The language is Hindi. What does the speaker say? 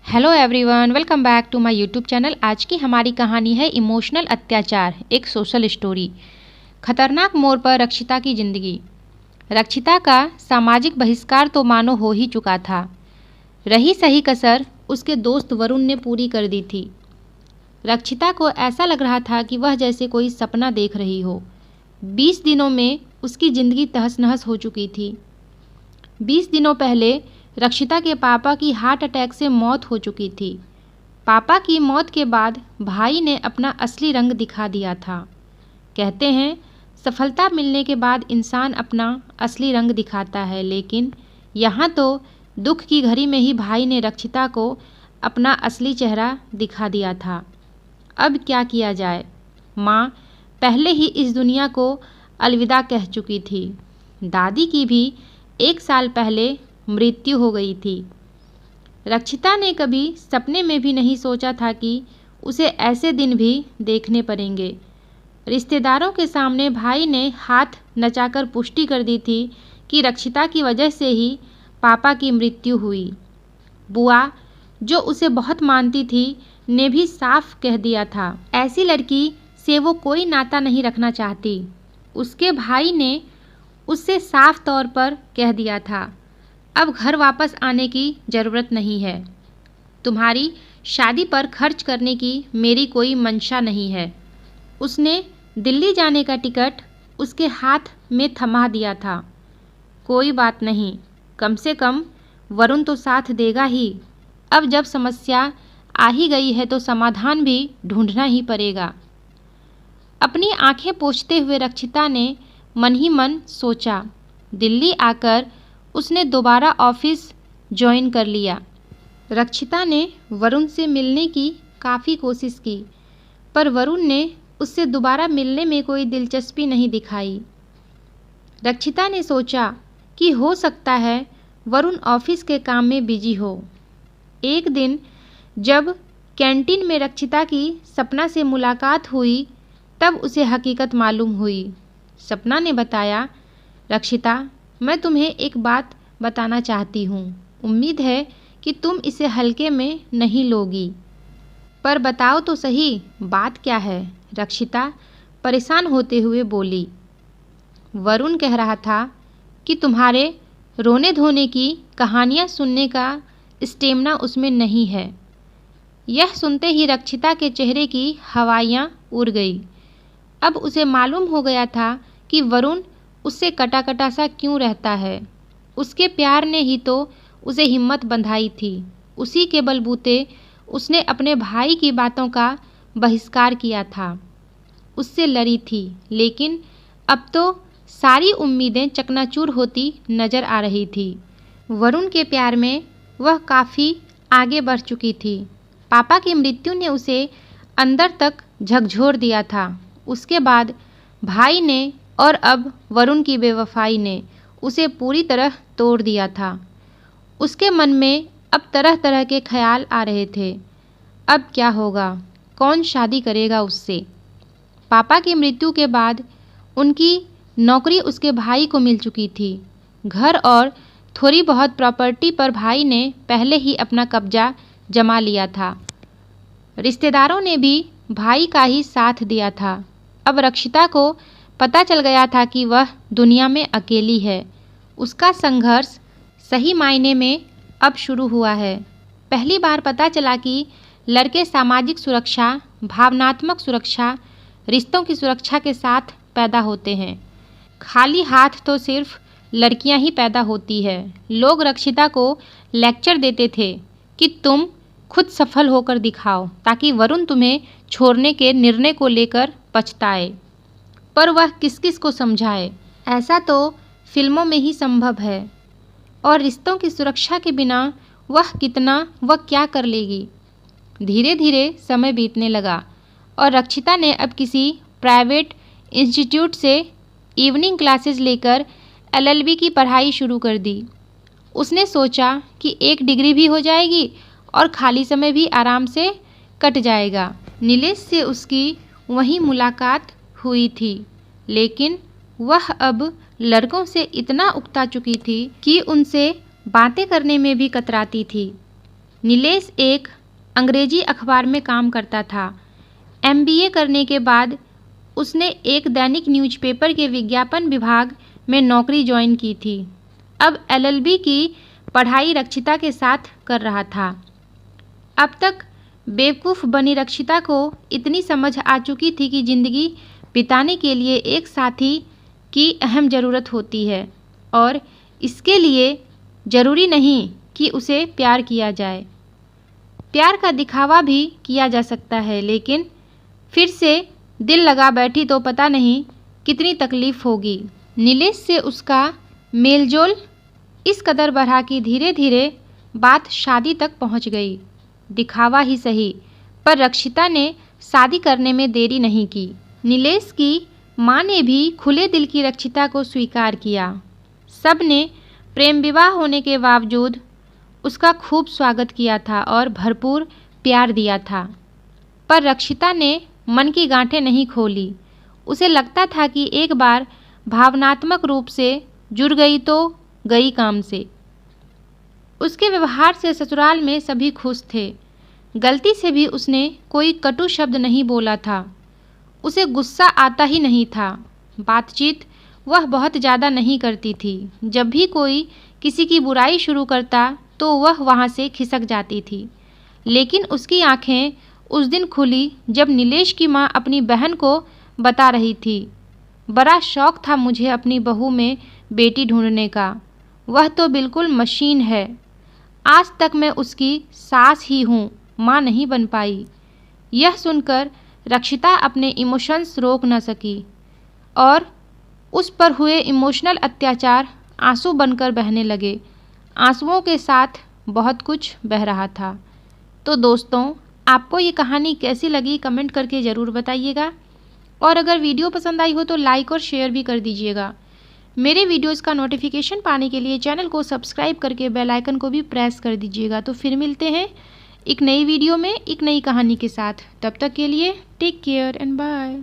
Hello everyone, welcome back to my YouTube channel. आज की हमारी कहानी है इमोशनल अत्याचार, एक सोशल स्टोरी। खतरनाक मोड़ पर रक्षिता की जिंदगी। रक्षिता का सामाजिक बहिष्कार तो मानो हो ही चुका था। रही सही कसर उसके दोस्त वरुण ने पूरी कर दी थी। रक्षिता को ऐसा लग रहा था कि वह जैसे कोई सपना देख रही हो। 20 दिनों में उसकी ज़िंदगी तहस नहस हो चुकी थी। 20 दिनों पहले रक्षिता के पापा की हार्ट अटैक से मौत हो चुकी थी। पापा की मौत के बाद भाई ने अपना असली रंग दिखा दिया था। कहते हैं सफलता मिलने के बाद इंसान अपना असली रंग दिखाता है, लेकिन यहाँ तो दुख की घड़ी में ही भाई ने रक्षिता को अपना असली चेहरा दिखा दिया था। अब क्या किया जाए? माँ पहले ही इस दुनिया को अलविदा कह चुकी थी। दादी की भी 1 साल पहले मृत्यु हो गई थी। रक्षिता ने कभी सपने में भी नहीं सोचा था कि उसे ऐसे दिन भी देखने पड़ेंगे। रिश्तेदारों के सामने भाई ने हाथ नचाकर पुष्टि कर दी थी कि रक्षिता की वजह से ही पापा की मृत्यु हुई। बुआ, जो उसे बहुत मानती थी, ने भी साफ कह दिया था ऐसी लड़की से वो कोई नाता नहीं रखना चाहती। उसके भाई ने उससे साफ तौर पर कह दिया था, अब घर वापस आने की ज़रूरत नहीं है। तुम्हारी शादी पर खर्च करने की मेरी कोई मंशा नहीं है। उसने दिल्ली जाने का टिकट उसके हाथ में थमा दिया था। कोई बात नहीं, कम से कम वरुण तो साथ देगा ही। अब जब समस्या आ ही गई है तो समाधान भी ढूंढना ही पड़ेगा। अपनी आंखें पोंछते हुए रक्षिता ने मन ही मन सोचा। दिल्ली आकर उसने दोबारा ऑफिस ज्वाइन कर लिया। रक्षिता ने वरुण से मिलने की काफ़ी कोशिश की, पर वरुण ने उससे दोबारा मिलने में कोई दिलचस्पी नहीं दिखाई। रक्षिता ने सोचा कि हो सकता है वरुण ऑफिस के काम में बिजी हो। एक दिन जब कैंटीन में रक्षिता की सपना से मुलाकात हुई, तब उसे हकीकत मालूम हुई। सपना ने बताया, रक्षिता, मैं तुम्हें एक बात बताना चाहती हूँ। उम्मीद है कि तुम इसे हल्के में नहीं लोगी, पर बताओ तो सही, बात क्या है? रक्षिता परेशान होते हुए बोली। वरुण कह रहा था कि तुम्हारे रोने धोने की कहानियाँ सुनने का स्टेमिना उसमें नहीं है। यह सुनते ही रक्षिता के चेहरे की हवाइयाँ उड़ गई। अब उसे मालूम हो गया था कि वरुण उससे कटा कटा सा क्यों रहता है। उसके प्यार ने ही तो उसे हिम्मत बंधाई थी। उसी के बलबूते उसने अपने भाई की बातों का बहिष्कार किया था, उससे लड़ी थी, लेकिन अब तो सारी उम्मीदें चकनाचूर होती नजर आ रही थी। वरुण के प्यार में वह काफ़ी आगे बढ़ चुकी थी। पापा की मृत्यु ने उसे अंदर तक झकझोर दिया था। उसके बाद भाई ने और अब वरुण की बेवफाई ने उसे पूरी तरह तोड़ दिया था। उसके मन में अब तरह तरह के ख्याल आ रहे थे। अब क्या होगा? कौन शादी करेगा उससे? पापा की मृत्यु के बाद उनकी नौकरी उसके भाई को मिल चुकी थी। घर और थोड़ी बहुत प्रॉपर्टी पर भाई ने पहले ही अपना कब्जा जमा लिया था। रिश्तेदारों ने भी भाई का ही साथ दिया था। अब रक्षिता को पता चल गया था कि वह दुनिया में अकेली है। उसका संघर्ष सही मायने में अब शुरू हुआ है। पहली बार पता चला कि लड़के सामाजिक सुरक्षा, भावनात्मक सुरक्षा, रिश्तों की सुरक्षा के साथ पैदा होते हैं। खाली हाथ तो सिर्फ लड़कियां ही पैदा होती है। लोग रक्षिता को लेक्चर देते थे कि तुम खुद सफल होकर दिखाओ ताकि वरुण तुम्हें छोड़ने के निर्णय को लेकर पछताए। पर वह किस किस को समझाए? ऐसा तो फिल्मों में ही संभव है, और रिश्तों की सुरक्षा के बिना वह क्या कर लेगी? धीरे धीरे समय बीतने लगा और रक्षिता ने अब किसी प्राइवेट इंस्टीट्यूट से इवनिंग क्लासेस लेकर एलएलबी की पढ़ाई शुरू कर दी। उसने सोचा कि एक डिग्री भी हो जाएगी और खाली समय भी आराम से कट जाएगा। नीलेश से उसकी वहीं मुलाकात हुई थी, लेकिन वह अब लड़कों से इतना उकता चुकी थी कि उनसे बातें करने में भी कतराती थी। नीलेश एक अंग्रेजी अखबार में काम करता था। MBA करने के बाद उसने एक दैनिक न्यूज़पेपर के विज्ञापन विभाग में नौकरी ज्वाइन की थी। अब LLB की पढ़ाई रक्षिता के साथ कर रहा था। अब तक बेवकूफ़ बनी रक्षिता को इतनी समझ आ चुकी थी कि ज़िंदगी बिताने के लिए एक साथी की अहम ज़रूरत होती है और इसके लिए ज़रूरी नहीं कि उसे प्यार किया जाए। प्यार का दिखावा भी किया जा सकता है, लेकिन फिर से दिल लगा बैठी तो पता नहीं कितनी तकलीफ़ होगी। नीलेश से उसका मेलजोल इस कदर बढ़ा कि धीरे धीरे बात शादी तक पहुंच गई। दिखावा ही सही, पर रक्षिता ने शादी करने में देरी नहीं की। नीलेश की माँ ने भी खुले दिल की रक्षिता को स्वीकार किया। सब ने प्रेम विवाह होने के बावजूद उसका खूब स्वागत किया था और भरपूर प्यार दिया था। पर रक्षिता ने मन की गांठें नहीं खोली। उसे लगता था कि एक बार भावनात्मक रूप से जुड़ गई तो गई काम से। उसके व्यवहार से ससुराल में सभी खुश थे। गलती से भी उसने कोई कटु शब्द नहीं बोला था। उसे गुस्सा आता ही नहीं था। बातचीत वह बहुत ज़्यादा नहीं करती थी। जब भी कोई किसी की बुराई शुरू करता तो वह वहाँ से खिसक जाती थी। लेकिन उसकी आंखें उस दिन खुली जब नीलेश की माँ अपनी बहन को बता रही थी, बड़ा शौक था मुझे अपनी बहू में बेटी ढूंढने का। वह तो बिल्कुल मशीन है। आज तक मैं उसकी सास ही हूँ, माँ नहीं बन पाई। यह सुनकर रक्षिता अपने इमोशंस रोक न सकी और उस पर हुए इमोशनल अत्याचार आंसू बनकर बहने लगे। आंसुओं के साथ बहुत कुछ बह रहा था। तो दोस्तों, आपको ये कहानी कैसी लगी कमेंट करके ज़रूर बताइएगा और अगर वीडियो पसंद आई हो तो लाइक और शेयर भी कर दीजिएगा। मेरे वीडियोज़ का नोटिफिकेशन पाने के लिए चैनल को सब्सक्राइब करके बेल आइकन को भी प्रेस कर दीजिएगा। तो फिर मिलते हैं एक नई वीडियो में एक नई कहानी के साथ। तब तक के लिए टेक केयर एंड बाय।